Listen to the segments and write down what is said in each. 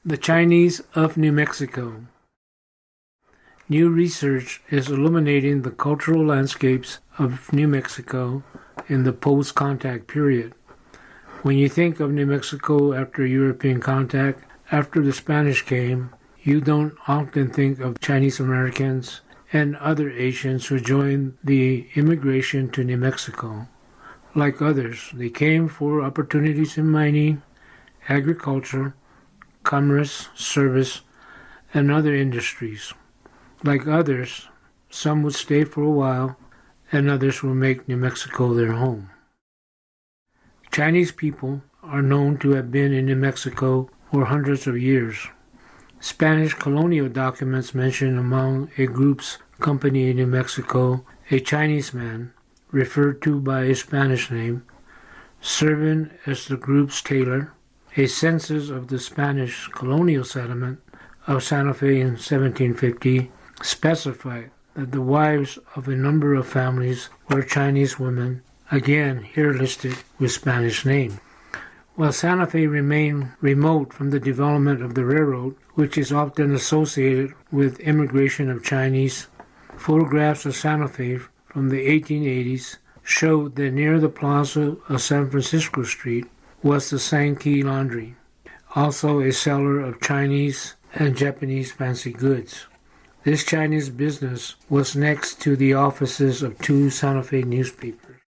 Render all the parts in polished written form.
The Chinese of New Mexico. New research is illuminating the cultural landscapes of New Mexico in the post-contact period. When you think of New Mexico after European contact, after the Spanish came, you don't often think of Chinese Americans and other Asians who joined the immigration to New Mexico. Like others, they came for opportunities in mining, agriculture, commerce, service, and other industries. Like others, some would stay for a while, and others will make New Mexico their home. Chinese people are known to have been in New Mexico for hundreds of years. Spanish colonial documents mention among a group's company in New Mexico a Chinese man, referred to by his Spanish name, serving as the group's tailor. A census of the Spanish colonial settlement of Santa Fe in 1750 specified that the wives of a number of families were Chinese women, again here listed with Spanish name. While Santa Fe remained remote from the development of the railroad, which is often associated with immigration of Chinese, photographs of Santa Fe from the 1880s showed that near the plaza of San Francisco Street was the Sankey Laundry, also a seller of Chinese and Japanese fancy goods. This Chinese business was next to the offices of two Santa Fe newspapers.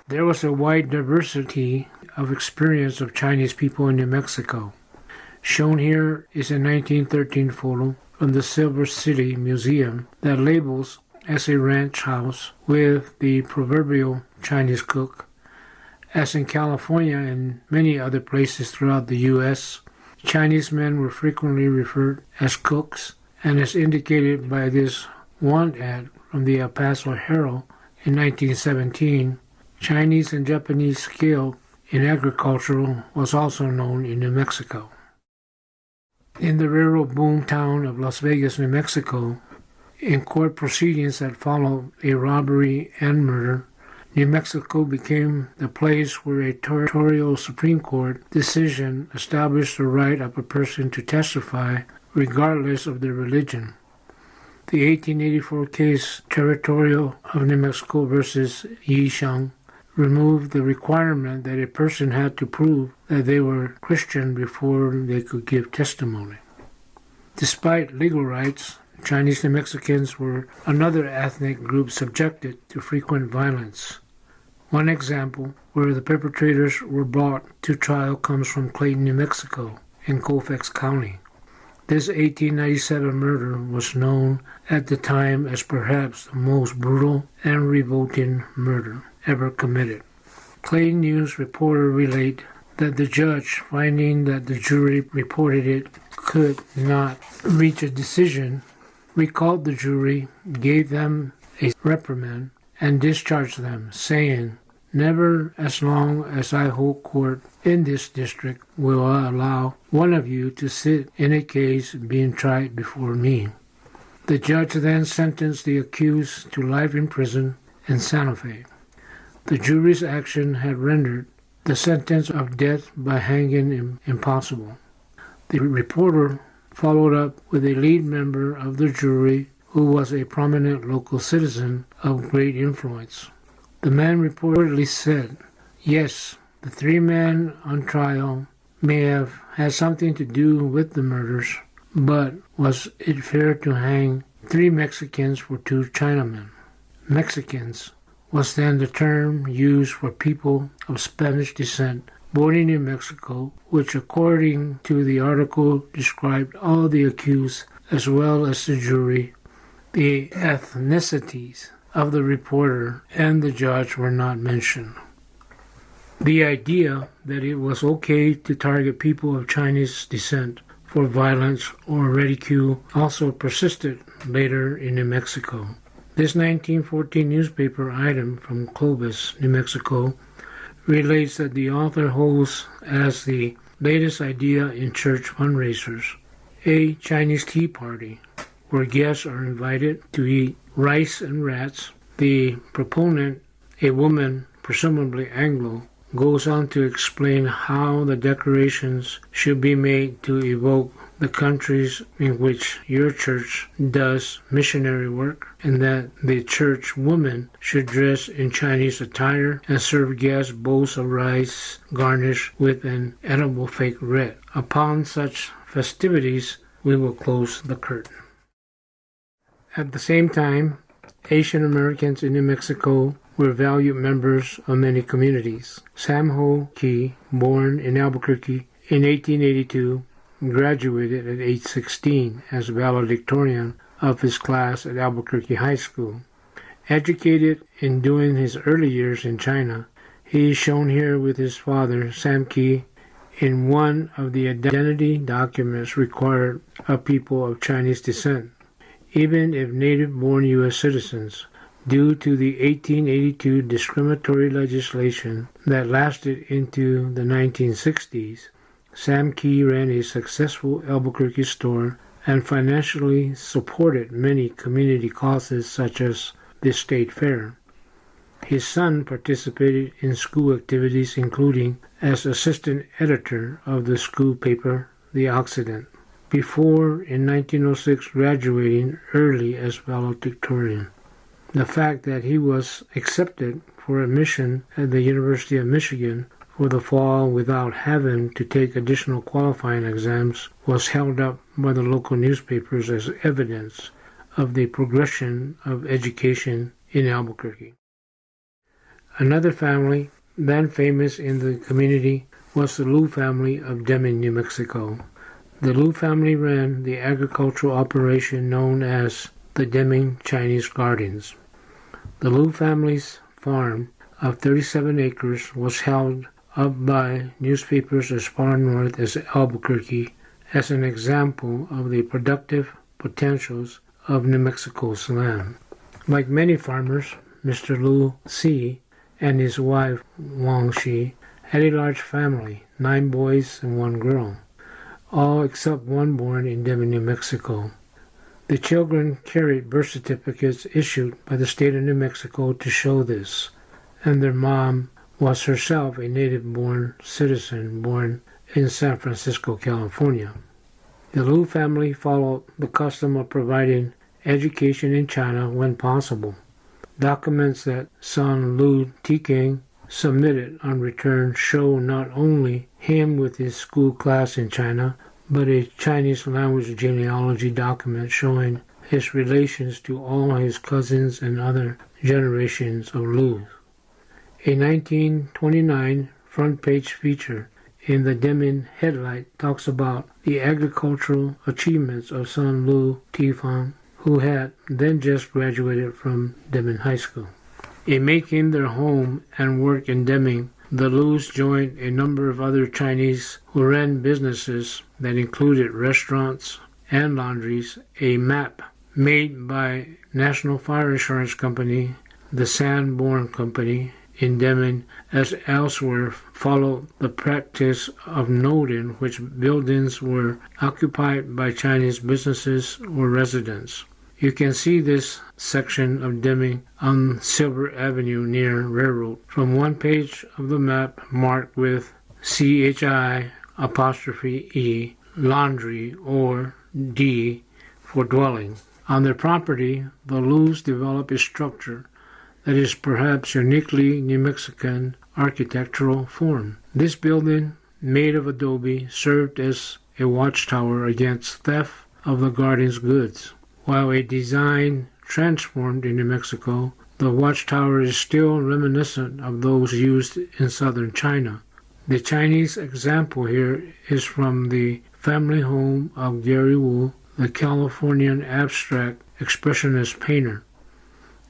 There was a wide diversity of experience of Chinese people in New Mexico. Shown here is a 1913 photo from the Silver City Museum that labels as a ranch house with the proverbial Chinese cook. As in California and many other places throughout the U.S., Chinese men were frequently referred as cooks, and as indicated by this want ad from the El Paso Herald in 1917, Chinese and Japanese skill in agriculture was also known in New Mexico. In the railroad boom town of Las Vegas, New Mexico, in court proceedings that followed a robbery and murder, New Mexico became the place where a territorial Supreme Court decision established the right of a person to testify regardless of their religion. The 1884 case Territorial of New Mexico versus Yishang removed the requirement that a person had to prove that they were Christian before they could give testimony. Despite legal rights, Chinese New Mexicans were another ethnic group subjected to frequent violence. One example where the perpetrators were brought to trial comes from Clayton, New Mexico, in Colfax County. This 1897 murder was known at the time as perhaps the most brutal and revolting murder ever committed. Clayton News reporter relate that the judge, finding that the jury reported it could not reach a decision, recalled the jury, gave them a reprimand, and discharged them, saying, "Never as long as I hold court in this district will I allow one of you to sit in a case being tried before me." The judge then sentenced the accused to life in prison in Santa Fe. The jury's action had rendered the sentence of death by hanging impossible. The reporter followed up with a lead member of the jury who was a prominent local citizen of great influence. The man reportedly said, "Yes, the three men on trial may have had something to do with the murders, but was it fair to hang 3 Mexicans for 2 Chinamen?" Mexicans was then the term used for people of Spanish descent born in New Mexico, which according to the article described all the accused as well as the jury. The ethnicities of the reporter and the judge were not mentioned. The idea that it was okay to target people of Chinese descent for violence or ridicule also persisted later in New Mexico. This 1914 newspaper item from Clovis, New Mexico, relates that the author holds as the latest idea in church fundraisers a Chinese tea party where guests are invited to eat rice and rats. The proponent, a woman, presumably Anglo, goes on to explain how the decorations should be made to evoke the countries in which your church does missionary work, and that the church woman should dress in Chinese attire and serve guests bowls of rice garnished with an edible fake red. Upon such festivities, we will close the curtain. At the same time, Asian Americans in New Mexico were valued members of many communities. Sam Ho Key, born in Albuquerque in 1882, graduated at age 16 as valedictorian of his class at Albuquerque High School. Educated in during his early years in China, he is shown here with his father, Sam Key, in one of the identity documents required of people of Chinese descent, even if native-born U.S. citizens, due to the 1882 discriminatory legislation that lasted into the 1960s. Sam Key ran a successful Albuquerque store and financially supported many community causes such as the State Fair. His son participated in school activities including as assistant editor of the school paper, The Occident, before in 1906 graduating early as valedictorian. The fact that he was accepted for admission at the University of Michigan for the fall without having to take additional qualifying exams was held up by the local newspapers as evidence of the progression of education in Albuquerque. Another family then famous in the community was the Liu family of Deming, New Mexico. The Liu family ran the agricultural operation known as the Deming Chinese Gardens. The Liu family's farm of 37 acres was held up by newspapers as far north as Albuquerque as an example of the productive potentials of New Mexico's land. Like many farmers, Mr. Liu C. and his wife Wang Shi had a large family, 9 boys and 1 girl, all except one born in Deming, New Mexico. The children carried birth certificates issued by the state of New Mexico to show this, and their mom was herself a native-born citizen born in San Francisco, California. The Liu family followed the custom of providing education in China when possible. Documents that son Liu Tiking submitted on return show not only him with his school class in China, but a Chinese language genealogy document showing his relations to all his cousins and other generations of Lius. A 1929 front-page feature in the Deming Headlight talks about the agricultural achievements of son Liu Tifang, who had then just graduated from Deming High School. In making their home and work in Deming, the Lius joined a number of other Chinese who ran businesses that included restaurants and laundries. A map made by National Fire Insurance Company, the Sanborn Company, in Deming, as elsewhere, followed the practice of noting which buildings were occupied by Chinese businesses or residents. You can see this section of Deming on Silver Avenue near Railroad from one page of the map marked with CHI apostrophe E, laundry, or D for dwelling. On their property, the Lius developed a structure that is perhaps uniquely New Mexican architectural form. This building, made of adobe, served as a watchtower against theft of the garden's goods. While a design transformed in New Mexico, the watchtower is still reminiscent of those used in southern China. The Chinese example here is from the family home of Gary Wu, the Californian abstract expressionist painter.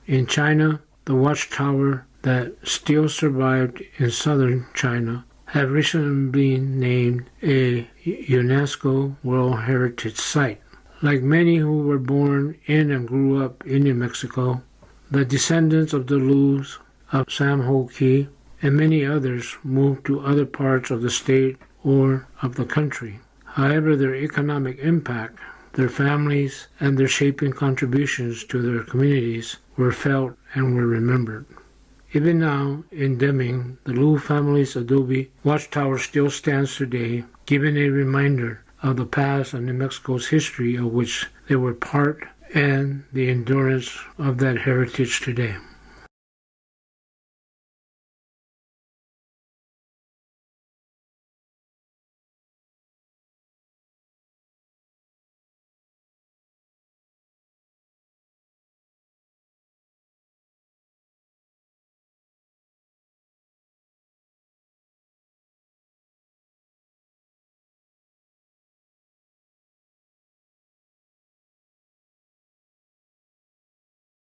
In China, the watchtower that still survived in southern China have recently been named a UNESCO World Heritage Site. Like many who were born in and grew up in New Mexico, the descendants of the Lius, of Sam Ho Key, and many others moved to other parts of the state or of the country. However, their economic impact, their families, and their shaping contributions to their communities were felt and were remembered. Even now, in Deming, the Liu family's adobe watchtower still stands today, giving a reminder of the past and New Mexico's history of which they were part and the endurance of that heritage today.